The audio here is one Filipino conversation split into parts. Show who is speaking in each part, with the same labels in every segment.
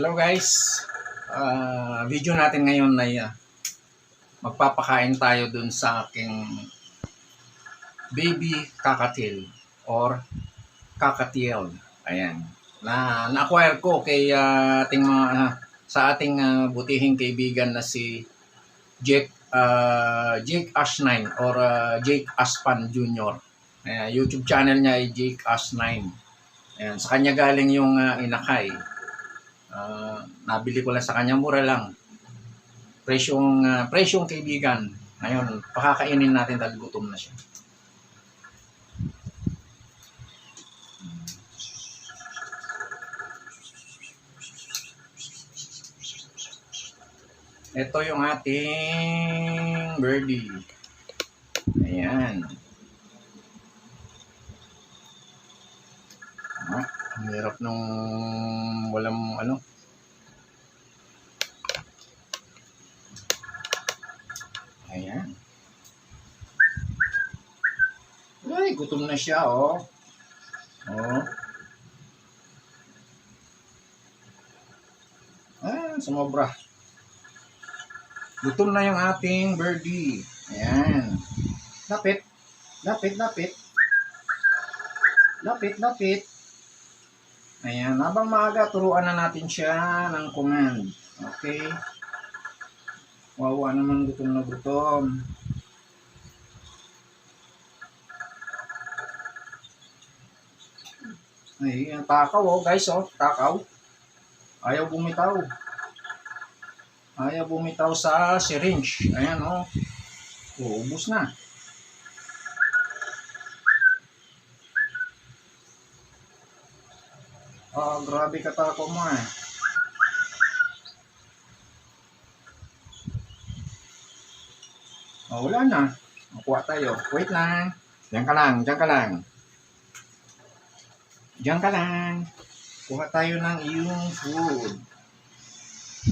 Speaker 1: Hello guys, video natin ngayon ay magpapakain tayo dun sa aking baby kakatiel or kakatiel. Ayan, na-acquire ko kay ating sa ating butihing kaibigan na si Jake Ash9 or Jake Aspan Jr. YouTube channel niya ay Jake Ash9. Ayan, sa kanya galing yung inakay. Nabili ko lang sa kanya, mura lang. Presyong kaibigan. Ngayon, pakakainin natin dahil gutom na siya. Ito yung ating birdie. Ayan. Ang hirap nung walang ano. Ayan. Ay, gutom na siya, oh. Oh. Sumobra. Gutom na yung ating birdie. Ayan. Lapit. Lapit, lapit. Lapit, lapit. Ayan. Habang maaga, turuan na natin siya ng command. Okay. Wawa naman, gutom na gutom. Ay, takaw, oh guys, oh. Takaw. Ayaw bumitaw. Ayaw bumitaw sa syringe. Ayan, oh. Ubus na. Grabe katako mo eh. Wala na. Makuha tayo. Wait lang. Diyan ka lang. Diyan ka lang. Diyan ka lang. Kuha tayo ng iyong food.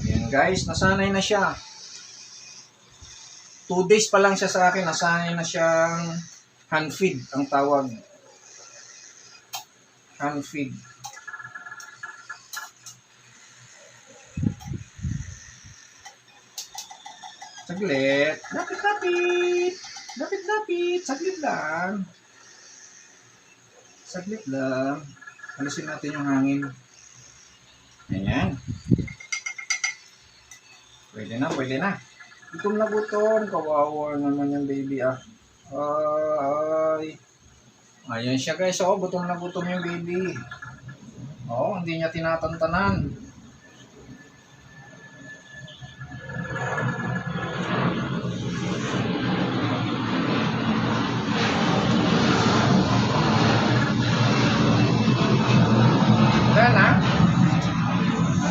Speaker 1: Ayan guys. Nasanay na siya. 2 days pa lang siya sa akin. Nasanay na siyang hand feed ang tawag. Hand feed. Saglit. Lapit, lapit. Lapit, lapit. Saglit lang. Saglit lang. Alisin natin yung hangin. Ayan. Pwede na, pwede na. Gutom na gutom. Kawawa naman yung baby ah. Ay. Ayan siya guys. Oh, gutom na gutom yung baby. Oh, hindi niya tinatantanan.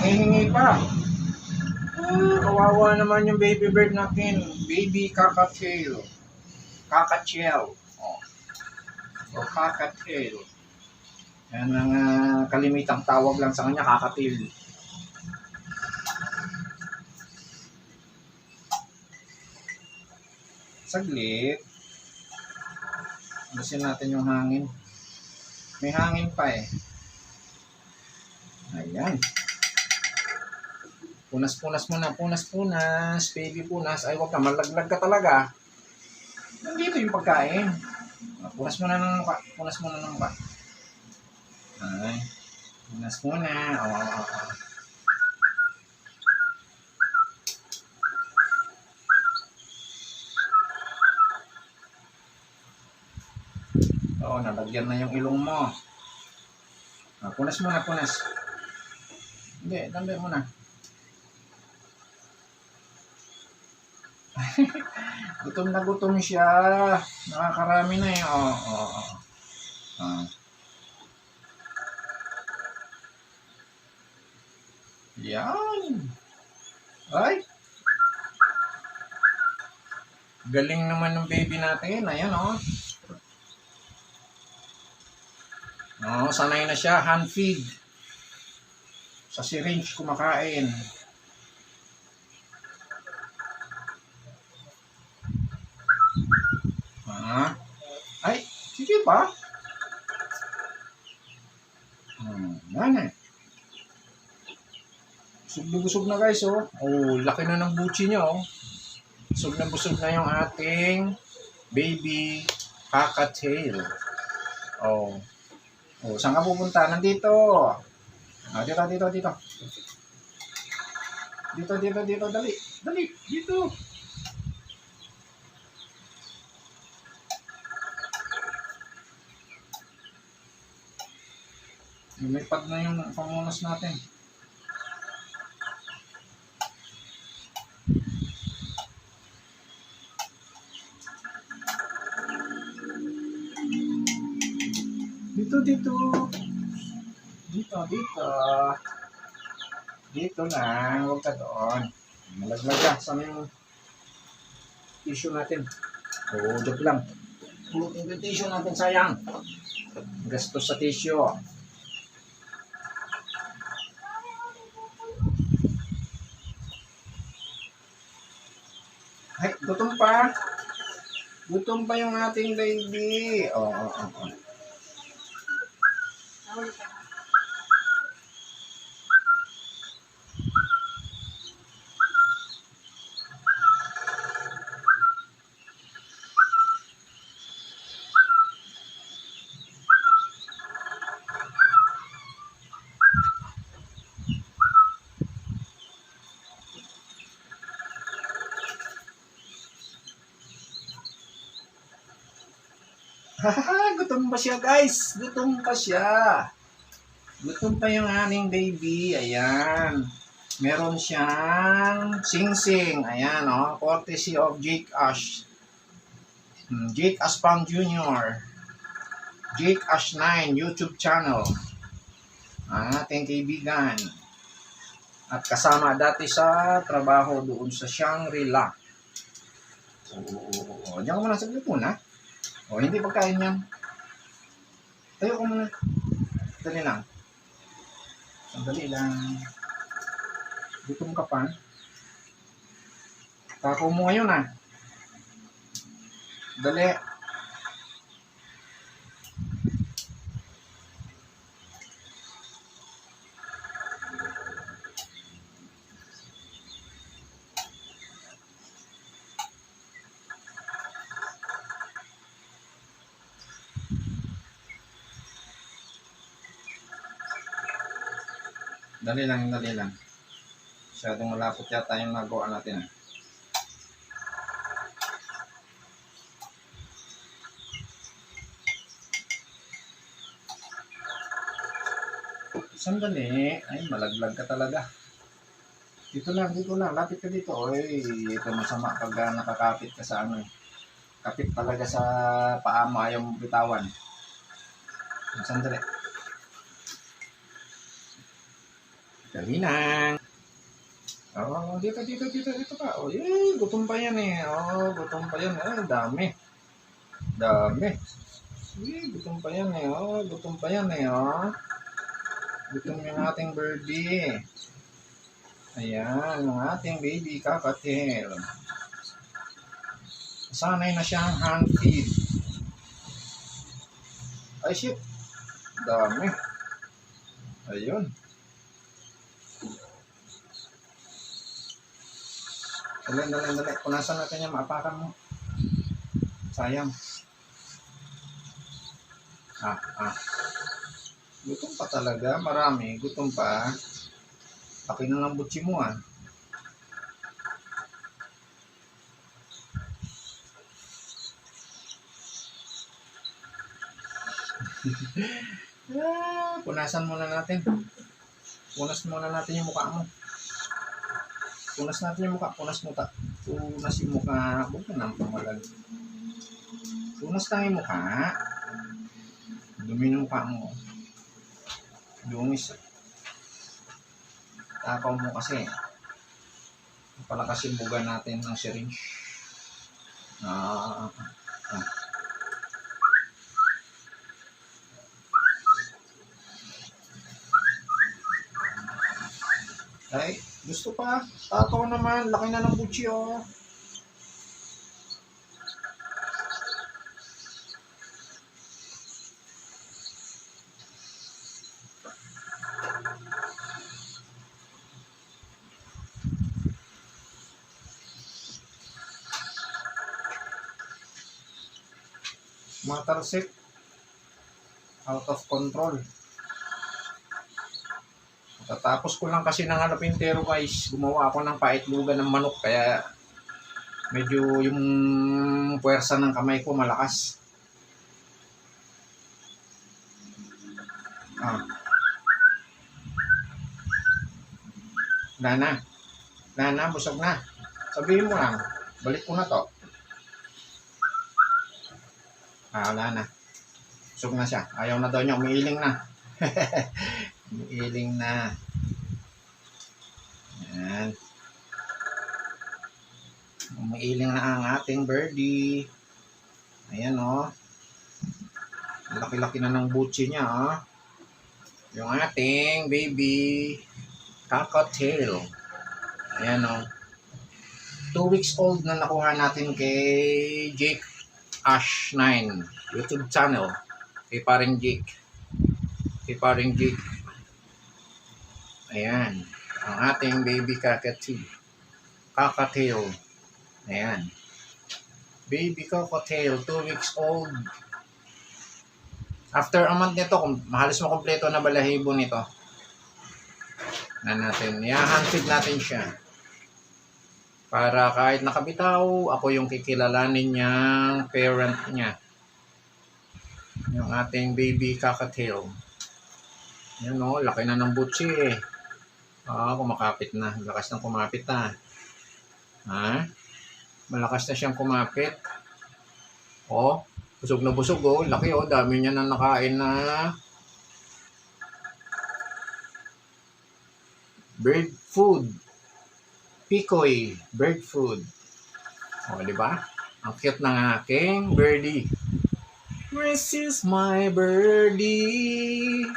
Speaker 1: Nangihingi pa. Kawawa naman yung baby bird natin. Baby kakatiel. Kakatiel. O kakatiel. Yan ang kalimitang tawag lang sa kanya, kakatiel. Saglit. Alisin natin yung hangin. May hangin pa eh. Ayan. Punas-punas muna. Punas-punas. Baby punas. Ay, wag ka. Malaglag ka talaga. Nandito yung pagkain. Punas muna ng mukha. Punas muna ng mukha. Ay. Punas muna. Nalagyan na yung ilong mo. Punas muna, punas. Hindi, dambi muna. Gutom na gutom siya. Nakakarami na eh. Yan. Ay. Galing naman ng baby natin. Ayan oh. Sanay na siya. Hand feed. Sa syringe kumakain. Ay, sige pa. Yan eh. Busog na guys, oh. Oh, laki na ng butchi niya, oh. Busog na yung ating baby cockatiel. Oh. Oh, saan ka pupunta? Nandito. Ah, dito. Dito. Dali. Dito. Lumipad na yung pamunas natin. Dito. Dito lang, huwag ka doon. Malaglag ka sa yung tissue natin. Oo, joke lang. Pulutin yung tissue natin, sayang. Gastos sa tissue. Ay, gutom pa. Gutom pa yung ating baby. Oo. Gutom pa siya guys. Gutom pa yung aming baby. Ayan. Meron siyang sing-sing. Ayan, oh. Courtesy of Jake Ash. Jake Aspang Jr. Jake Ash 9 YouTube channel. Ang ating kaibigan. At kasama dati sa trabaho doon sa Shangri-La. Oo. Diyan ka muna saglit muna. O, hindi pagkain yan. Tayo ko muna. Dali lang. Sandali lang. Gutom ka pa. Tako mo ngayon, ah. Dali. Dali lang. Masyadong malapot yata yung nagawa natin. Sandali. Ay, malaglag ka talaga. Dito lang. Lapit ka dito. Oy, ito masama pag nakakapit ka sa ano. Kapit talaga sa paa mo. Ayaw mo bitawan. Sandali. Dali lang. Oh, dito ka. Oh, gutom pa yan eh. Gutom pa yan. Dami. Gutom pa yan eh. Gutom yung ating birdie. Ayan, yung ating baby cockatiel. Sanay na siyang hand feed. Ay, shit. Dami. Ayun. Dali. Punasan natin yan. Maapakan mo. Sayang. Gutom pa talaga. Marami. Gutom pa. Akin na ng butsi mo, ah. Punasan muna natin. Punas muna natin yung mukha mo. Punas yung mukha. Punas yung mukha. Huwag ka nang pamalag. Punas lang yung mukha. Dumi yung mukha mo. Dumis. Takaw mo kasi. Palakas yung buga natin ng syringe. Ay, gusto pa. Takaw naman. Laki na ng butchi, oh. Matalsik. Out of control. Tatapos ko lang kasi ng halapintero guys, gumawa ako ng paitlugan ng manok kaya medyo yung puwersa ng kamay ko malakas. Nana, busog na. Sabihin mo lang, balik ko na to. Wala na. Busog na siya. Ayaw na daw niya, umiiling na. Umiiling na. Yan. Umiiling na ang ating birdie. Ayan o. Laki-laki na ng butsi niya o. Yung ating baby cockatiel. Ayan o. 2 weeks old na nakuha natin kay Jake Ash 9 YouTube channel. Kay paring Jake. Ayan. Ang ating baby cockatiel. Ayan. Baby cockatiel, 2 weeks old. After a month nito, halos makompleto na balahibo nito. Na natin. I-handfeed natin siya. Para kahit nakabitaw, ako yung kikilalanin niyang parent niya. Yung ating baby cockatiel. Yan o, laki na ng butsi eh. Kumakapit na. Lakas ng kumapit na. Malakas na siyang kumapit. Busog na busog oh. Laki oh. Dami niya na nakain na bird food. Pikoy bird food. Di ba? Ang cute ng aking birdie. This is my birdie.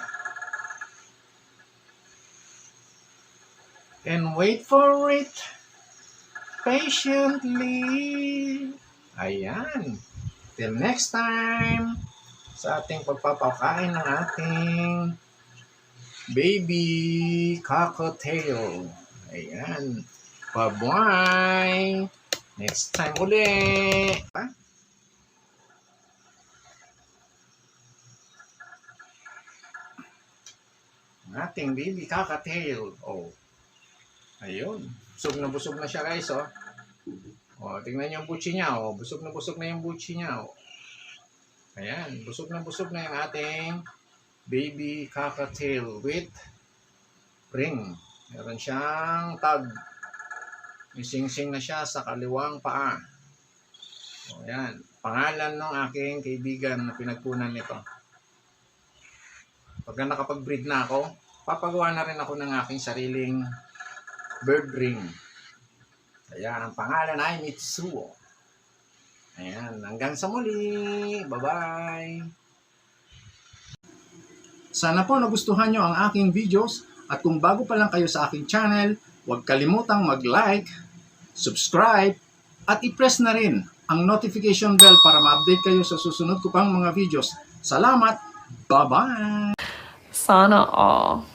Speaker 1: And wait for it patiently. Ayan. Till next time sa ating pagpapakain ng ating baby cockatiel. Ayan. Bye-bye. Next time uli. Ang ating baby cockatiel. Ayun. Busog na siya guys tingnan niyo yung butsi niya busog na yung butsi niya Ayan, busog na yung ating baby cockatiel with ring. Meron siyang tag. May sing-sing na siya sa kaliwang paa. Ayan, pangalan ng aking kaibigan na pinagkunan nito. Pagka nakapag-breed na ako, papagawa na rin ako ng aking sariling bird ring. Ayan, ang pangalan ay Mitsuo. Ayan, hanggang sa muli. Bye-bye. Sana po nagustuhan nyo ang aking videos at kung bago pa lang kayo sa aking channel, huwag kalimutang mag-like, subscribe, at i-press na rin ang notification bell para ma-update kayo sa susunod ko pang mga videos. Salamat! Bye-bye!
Speaker 2: Sana all.